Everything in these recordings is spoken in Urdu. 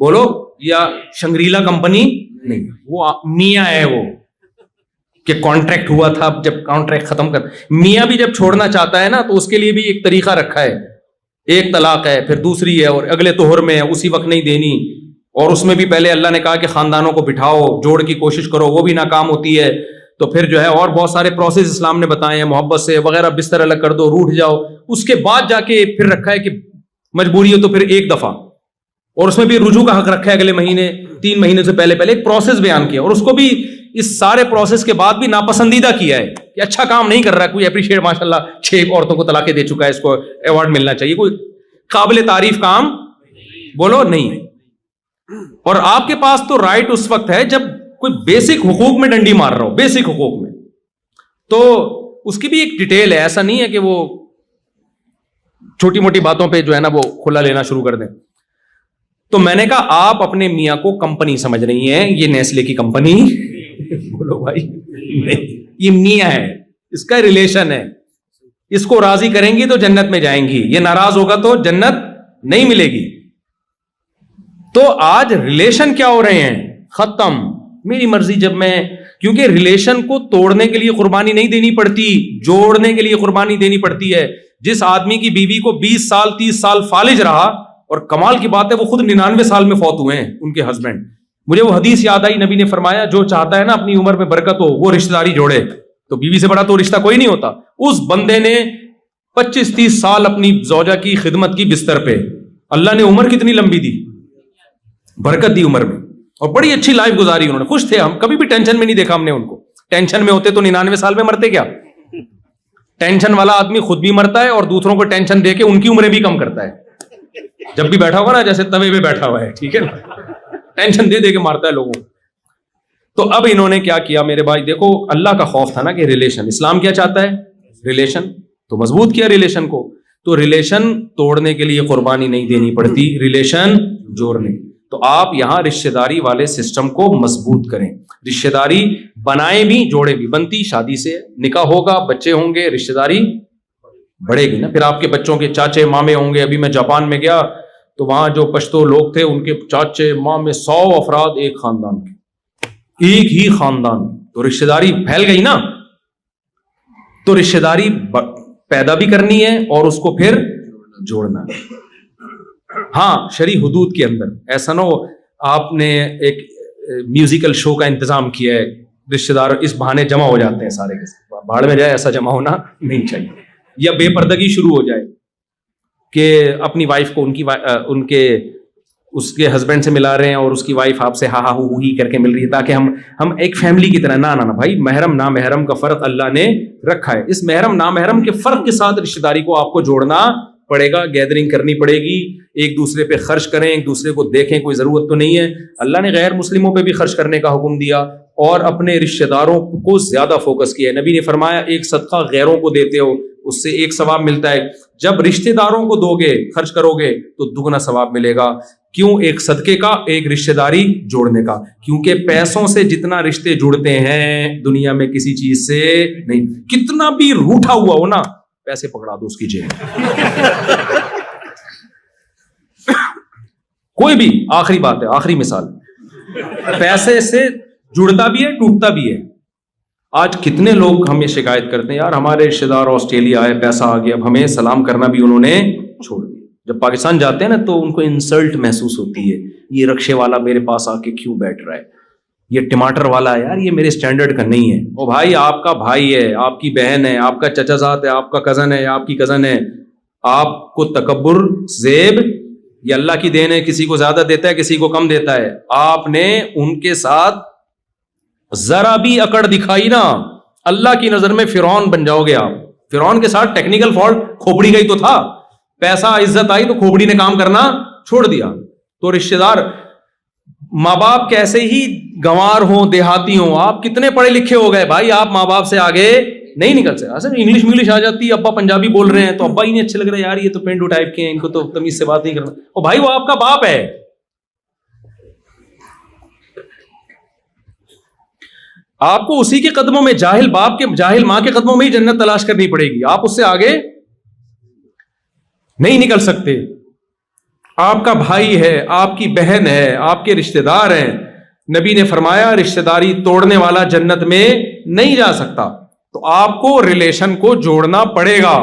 بولو, یا شنگریلا کمپنی نہیں, وہ میاں ہے وہ, کہ کانٹریکٹ ہوا تھا, جب کانٹریکٹ ختم کر, میاں بھی جب چھوڑنا چاہتا ہے نا تو اس کے لیے بھی ایک طریقہ رکھا ہے, ایک طلاق ہے, پھر دوسری ہے, اور اگلے طہر میں ہے, اسی وقت نہیں دینی, اور اس میں بھی پہلے اللہ نے کہا کہ خاندانوں کو بٹھاؤ, جوڑ کی کوشش کرو, وہ بھی ناکام ہوتی ہے, تو پھر جو ہے اور بہت سارے پروسیس اسلام نے بتائے ہیں, محبت سے وغیرہ, بستر الگ کر دو, روٹھ جاؤ, اس کے بعد جا کے پھر رکھا ہے کہ مجبوری ہو تو پھر ایک دفعہ, اور اس میں بھی رجوع کا حق رکھا ہے اگلے مہینے, 3 مہینے سے پہلے ایک پروسیس بیان کیا, اور اس کو بھی اس سارے پروسیس کے بعد بھی ناپسندیدہ کیا ہے کہ اچھا کام نہیں کر رہا ہے, کوئی اپریشیٹ, ماشاء اللہ 6 عورتوں کو طلاقیں دے چکا ہے, اس کو ایوارڈ ملنا چاہیے, کوئی قابل تعریف کام بولو نہیں. اور آپ کے پاس تو رائٹ اس وقت ہے جب کوئی بیسک حقوق میں ڈنڈی مار رہا ہو, بیسک حقوق میں, تو اس کی بھی ایک ڈیٹیل ہے, ایسا نہیں ہے کہ وہ چھوٹی موٹی باتوں پہ جو ہے نا وہ کھلا لینا شروع کر دیں. تو میں نے کہا آپ اپنے میاں کو کمپنی سمجھ رہی ہیں, یہ نیسلے کی کمپنی بولو بھائی نہیں, یہ میاں ہے, اس کا ریلیشن ہے, اس کو راضی کریں گی تو جنت میں جائیں گی, یہ ناراض ہوگا تو جنت نہیں ملے گی. تو آج ریلیشن کیا ہو رہے ہیں, ختم, میری مرضی جب میں, کیونکہ ریلیشن کو توڑنے کے لیے قربانی نہیں دینی پڑتی, جوڑنے کے لیے قربانی دینی پڑتی ہے. جس آدمی کی بیوی کو 20 سال 30 سال فالج رہا, اور کمال کی بات ہے وہ خود 99 سال میں فوت ہوئے ہیں ان کے ہسبینڈ, مجھے وہ حدیث یاد آئی, نبی نے فرمایا جو چاہتا ہے نا اپنی عمر میں برکت ہو وہ رشتہ داری جوڑے, تو بیوی سے بڑا تو رشتہ کوئی نہیں ہوتا. اس بندے نے 25-30 سال اپنی زوجہ کی خدمت کی بستر پہ, اللہ نے عمر کتنی لمبی دی, برکت دی عمر میں, اور بڑی اچھی لائف گزاری انہوں نے, خوش تھے, ہم کبھی بھی ٹینشن میں نہیں دیکھا ہم نے ان کو. ٹینشن میں ہوتے تو 99 سال میں مرتے کیا. ٹینشن والا آدمی خود بھی مرتا ہے اور دوسروں کو ٹینشن دے کے ان کی عمریں بھی کم کرتا ہے. جب بھی بیٹھا ہوگا نا جیسے توے پہ بیٹھا ہوا ہے, ٹھیک ہے نا, ٹینشن دے دے کے مارتا ہے لوگوں. تو اب انہوں نے کیا کیا میرے بھائی, دیکھو اللہ کا خوف تھا نا کہ ریلیشن, اسلام کیا چاہتا ہے, ریلیشن, تو مضبوط کیا ریلیشن کو. تو ریلیشن توڑنے کے لیے قربانی نہیں دینی پڑتی, ریلیشن جوڑنے. تو آپ یہاں رشتہ داری والے سسٹم کو مضبوط کریں, رشتہ داری بنائیں بھی, جوڑے بھی. بنتی شادی سے, نکاح ہوگا, بچے ہوں گے, رشتہ داری بڑھے گی نا, پھر آپ کے بچوں کے چاچے مامے ہوں گے. ابھی میں جاپان میں گیا تو وہاں جو پشتو لوگ تھے ان کے چاچے مامے 100 افراد ایک خاندان کے, ایک ہی خاندان, تو رشتہ داری پھیل گئی نا. تو رشتہ داری پیدا بھی کرنی ہے اور اس کو پھر جوڑنا ہے. ہاں شرعی حدود کے اندر, ایسا نہ ہو آپ نے ایک میوزیکل شو کا انتظام کیا ہے, رشتہ دار اس بہانے جمع ہو جاتے ہیں سارے کے بھاڑ میں جائے, ایسا جمع ہونا نہیں چاہیے. یا بے پردگی شروع ہو جائے کہ اپنی وائف کو ان کے اس کے ہسبینڈ سے ملا رہے ہیں اور اس کی وائف آپ سے ہا ہا ہو ہی کر کے مل رہی ہے, تاکہ ہم ایک فیملی کی طرح. نہ بھائی, محرم نامحرم کا فرق اللہ نے رکھا ہے. اس محرم نامحرم کے فرق کے ساتھ رشتہ داری کو آپ کو جوڑنا پڑے گا, گیدرنگ کرنی پڑے گی, ایک دوسرے پہ خرچ کریں, ایک دوسرے کو دیکھیں, کوئی ضرورت تو نہیں ہے. اللہ نے غیر مسلموں پہ بھی خرچ کرنے کا حکم دیا اور اپنے رشتہ داروں کو زیادہ فوکس کیا ہے. نبی نے فرمایا ایک صدقہ غیروں کو دیتے ہو اس سے 1 ثواب ملتا ہے, جب رشتہ داروں کو دو گے, خرچ کرو گے تو دگنا ثواب ملے گا. کیوں؟ ایک صدقے کا, ایک رشتہ داری جوڑنے کا. کیونکہ پیسوں سے جتنا رشتے جڑتے ہیں دنیا میں کسی چیز سے نہیں. کتنا بھی روٹھا ہوا ہو نا, پیسے پکڑا دو اس کی جیب کوئی بھی. آخری بات ہے, آخری مثال, پیسے سے جڑتا بھی ہے ٹوٹتا بھی ہے. آج کتنے لوگ ہمیں شکایت کرتے ہیں, یار ہمارے رشتہ دار آسٹریلیا آئے, پیسہ آ گیا, اب ہمیں سلام کرنا بھی انہوں نے چھوڑ دیا. جب پاکستان جاتے ہیں نا تو ان کو انسلٹ محسوس ہوتی ہے, یہ رکشے والا میرے پاس آ کے کیوں بیٹھ رہا ہے, یہ ٹماٹر والا ہے, یار یہ میرے سٹینڈرڈ کا نہیں ہے. او بھائی, آپ کا بھائی ہے, آپ کی بہن ہے, آپ کا چچا زاد ہے, آپ کا کزن ہے, آپ کی کزن ہے. آپ کو تکبر زیب یہ اللہ کی دین ہے, کسی کو زیادہ دیتا ہے کسی کو کم دیتا ہے. آپ نے ان کے ساتھ ذرا بھی اکڑ دکھائی نا, اللہ کی نظر میں فرعون بن جاؤ گے آپ. فرعون کے ساتھ ٹیکنیکل فالٹ کھوپڑی گئی تو تھا, پیسہ عزت آئی تو کھوپڑی نے کام کرنا چھوڑ دیا. تو رشتہ دار, ماں باپ کیسے ہی گنوار ہوں, دیہاتی ہوں, آپ کتنے پڑھے لکھے ہو گئے بھائی, آپ ماں باپ سے آگے نہیں نکل سکتے. اصل انگلش آ جاتی ہے, ابا پنجابی بول رہے ہیں تو ابا ہی نہیں اچھے لگ رہے, یار یہ تو پینڈو ٹائپ کے ہیں, ان کو تو تمیز سے بات نہیں کرنا. اور بھائی وہ آپ کا باپ ہے. آپ کو اسی کے قدموں میں, جاہل باپ کے جاہل ماں کے قدموں میں ہی جنت تلاش کرنی پڑے گی, آپ اس سے آگے نہیں نکل سکتے. آپ کا بھائی ہے، آپ کی بہن ہے، آپ کے رشتہ دار ہیں. نبی نے فرمایا رشتہ داری توڑنے والا جنت میں نہیں جا سکتا. تو آپ کو ریلیشن کو جوڑنا پڑے گا،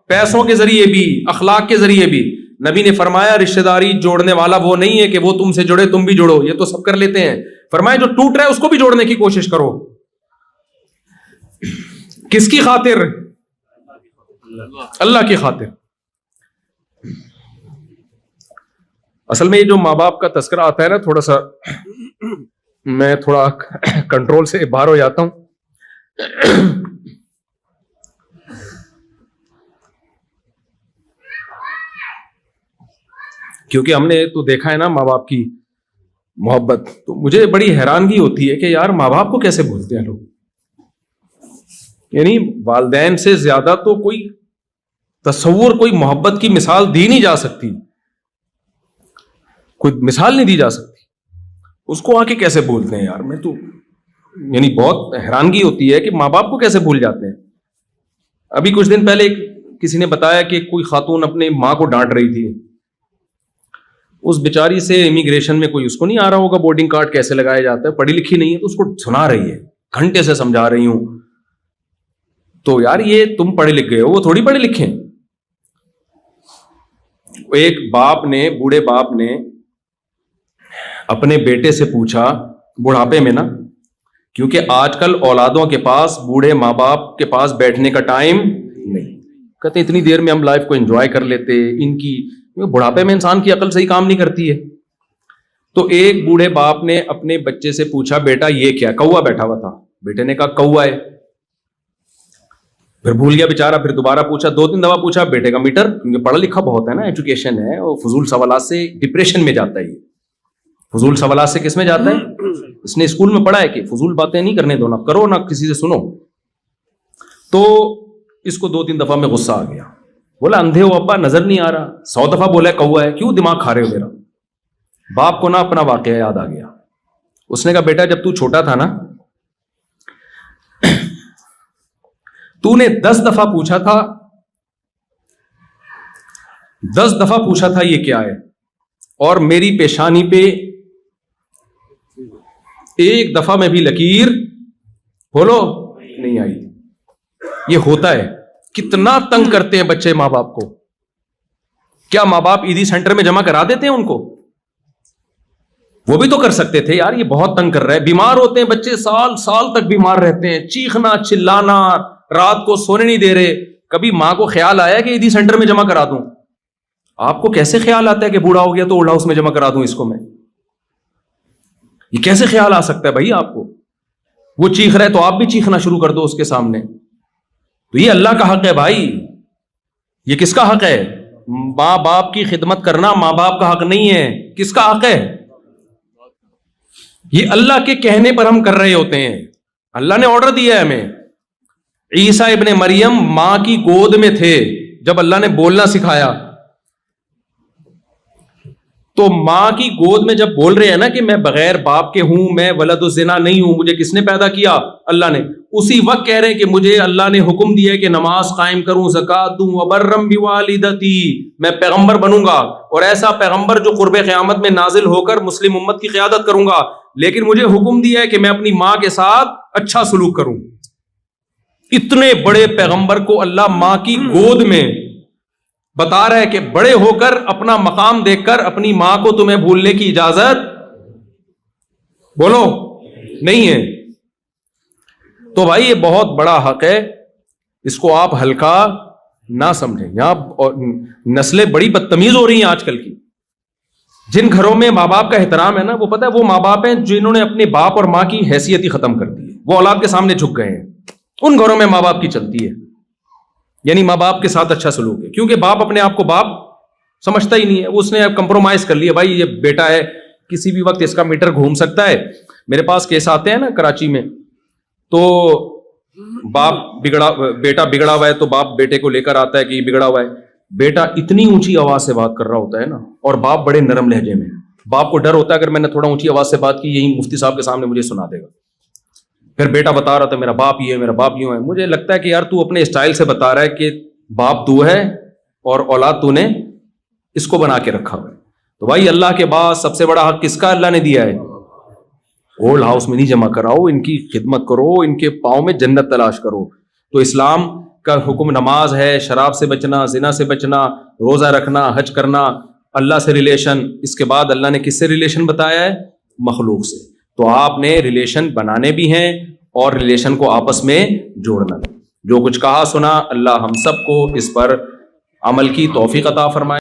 پیسوں کے ذریعے بھی، اخلاق کے ذریعے بھی. نبی نے فرمایا رشتہ داری جوڑنے والا وہ نہیں ہے کہ وہ تم سے جڑے تم بھی جڑو، یہ تو سب کر لیتے ہیں. فرمایا جو ٹوٹ رہا ہے اس کو بھی جوڑنے کی کوشش کرو. کس کی خاطر؟ اللہ کی خاطر. اصل میں یہ جو ماں باپ کا تذکرہ آتا ہے نا، تھوڑا سا میں تھوڑا کنٹرول سے باہر ہو جاتا ہوں. کیونکہ ہم نے تو دیکھا ہے نا ماں باپ کی محبت، تو مجھے بڑی حیرانگی ہوتی ہے کہ یار ماں باپ کو کیسے بھولتے ہیں لوگ. یعنی والدین سے زیادہ تو کوئی تصور، کوئی محبت کی مثال دی نہیں جا سکتی، کوئی مثال نہیں دی جا سکتی. اس کو آ کے کیسے بھولتے ہیں یار. میں تو یعنی بہت حیرانگی ہوتی ہے کہ ماں باپ کو کیسے بھول جاتے ہیں. ابھی کچھ دن پہلے کسی نے بتایا کہ کوئی خاتون اپنے ماں کو ڈانٹ رہی تھی. اس بیچاری سے امیگریشن میں کوئی اس کو نہیں آ رہا ہوگا بورڈنگ کارڈ کیسے لگایا جاتا ہے، پڑھی لکھی نہیں ہے، تو اس کو سنا رہی ہے، گھنٹے سے سمجھا رہی ہوں. تو یار یہ تم پڑھے لکھ گئے ہو، وہ تھوڑی پڑھے لکھے ہیں. ایک باپ نے، بوڑھے باپ نے اپنے بیٹے سے پوچھا بڑھاپے میں نا، کیونکہ آج کل اولادوں کے پاس، بوڑھے ماں باپ کے پاس بیٹھنے کا ٹائم نہیں. کہتے اتنی دیر میں ہم لائف کو انجوائے کر لیتے، ان کی بڑھاپے میں انسان کی عقل صحیح کام نہیں کرتی ہے. تو ایک بوڑھے باپ نے اپنے بچے سے پوچھا بیٹا یہ کیا؟ کوا بیٹھا ہوا تھا. بیٹے نے کہا کوا ہے. پھر بھول گیا بیچارہ، پھر دوبارہ پوچھا، 2-3 دفعہ پوچھا. بیٹے کا میٹر، کیونکہ پڑھا لکھا بہت ہے نا، ایجوکیشن ہے، اور فضول سوالات سے ڈپریشن میں جاتا ہے. یہ فضول سوالات سے کس میں جاتا ہے؟ اس نے اسکول میں پڑھا ہے کہ فضول باتیں نہیں کرنے دو، نہ کرو نہ کسی سے سنو. تو اس کو 2-3 دفعہ میں غصہ آ گیا. بولا اندھے ہو ابا، نظر نہیں آ رہا. 100 دفعہ بولا کوا ہے، کیوں دماغ کھا رہے ہو میرا؟ باپ کو نا اپنا واقعہ یاد آ گیا. اس نے کہا بیٹا جب تو چھوٹا تھا نا، تو نے 10 دفعہ پوچھا تھا، 10 دفعہ پوچھا تھا یہ کیا ہے، اور میری پیشانی پہ ایک دفعہ میں بھی لکیر بولو نہیں آئی. یہ ہوتا ہے. کتنا تنگ کرتے ہیں بچے ماں باپ کو. کیا ماں باپ عیدی سینٹر میں جمع کرا دیتے ہیں ان کو؟ وہ بھی تو کر سکتے تھے یار. یہ بہت تنگ کر رہا ہے. بیمار ہوتے ہیں بچے، سال سال تک بیمار رہتے ہیں، چیخنا چلانا، رات کو سونے نہیں دے رہے. کبھی ماں کو خیال آیا کہ عیدی سینٹر میں جمع کرا دوں؟ آپ کو کیسے خیال آتا ہے کہ بوڑھا ہو گیا تو اولڈ ہاؤس میں جمع کرا دوں اس کو میں؟ یہ کیسے خیال آ سکتا ہے بھائی آپ کو؟ وہ چیخ رہا ہے تو آپ بھی چیخنا شروع کر دو اس کے سامنے. تو یہ اللہ کا حق ہے بھائی. یہ کس کا حق ہے؟ ماں باپ کی خدمت کرنا ماں باپ کا حق نہیں ہے. کس کا حق ہے؟ یہ اللہ کے کہنے پر ہم کر رہے ہوتے ہیں. اللہ نے آرڈر دیا ہے ہمیں. عیسیٰ ابن مریم ماں کی گود میں تھے جب اللہ نے بولنا سکھایا. تو ماں کی گود میں جب بول رہے ہیں نا کہ میں بغیر باپ کے ہوں، میں ولد الزنا نہیں ہوں، مجھے کس نے پیدا کیا؟ اللہ نے. اسی وقت کہہ رہے ہیں کہ مجھے اللہ نے حکم دیا ہے کہ نماز قائم کروں، زکات دوں، وبرم بوالدتی، میں پیغمبر بنوں گا، اور ایسا پیغمبر جو قرب قیامت میں نازل ہو کر مسلم امت کی قیادت کروں گا. لیکن مجھے حکم دیا ہے کہ میں اپنی ماں کے ساتھ اچھا سلوک کروں. اتنے بڑے پیغمبر کو اللہ ماں کی گود میں بتا رہا ہے کہ بڑے ہو کر اپنا مقام دیکھ کر اپنی ماں کو تمہیں بھولنے کی اجازت بولو نہیں ہے. تو بھائی یہ بہت بڑا حق ہے، اس کو آپ ہلکا نہ سمجھیں. یہاں نسلیں بڑی بدتمیز ہو رہی ہیں آج کل کی. جن گھروں میں ماں باپ کا احترام ہے نا، وہ پتہ ہے وہ ماں باپ ہیں جنہوں نے اپنے باپ اور ماں کی حیثیت ہی ختم کر دی ہے. وہ اولاد کے سامنے جھک گئے ہیں. ان گھروں میں ماں باپ کی چلتی ہے، یعنی ماں باپ کے ساتھ اچھا سلوک ہے. کیونکہ باپ اپنے آپ کو باپ سمجھتا ہی نہیں ہے. اس نے کمپرومائز کر لیا، بھائی یہ بیٹا ہے، کسی بھی وقت اس کا میٹر گھوم سکتا ہے. میرے پاس کیس آتے ہیں نا کراچی میں، تو باپ بیٹا بگڑا ہوا ہے تو باپ بیٹے کو لے کر آتا ہے کہ یہ بگڑا ہوا ہے. بیٹا اتنی اونچی آواز سے بات کر رہا ہوتا ہے نا، اور باپ بڑے نرم لہجے میں. باپ کو ڈر ہوتا ہے اگر میں نے تھوڑا اونچی آواز سے بات کی، یہی مفتی صاحب کے سامنے مجھے سنا دے گا. پھر بیٹا بتا رہا تھا میرا باپ یہ ہے، میرا باپ یوں ہے. مجھے لگتا ہے کہ یار تو اپنے اسٹائل سے بتا رہا ہے کہ باپ تو ہے اور اولاد تو نے اس کو بنا کے رکھا ہوا ہے. تو بھائی اللہ کے بعد سب سے بڑا حق کس کا اللہ نے دیا ہے؟ اولڈ ہاؤس میں نہیں جمع کراؤ، ان کی خدمت کرو، ان کے پاؤں میں جنت تلاش کرو. تو اسلام کا حکم نماز ہے، شراب سے بچنا، زنا سے بچنا، روزہ رکھنا، حج کرنا، اللہ سے ریلیشن. اس کے بعد اللہ نے کس سے ریلیشن بتایا ہے؟ مخلوق سے. تو آپ نے ریلیشن بنانے بھی ہیں اور ریلیشن کو آپس میں جوڑنا بھی. جو کچھ کہا سنا، اللہ ہم سب کو اس پر عمل کی توفیق عطا فرمائے.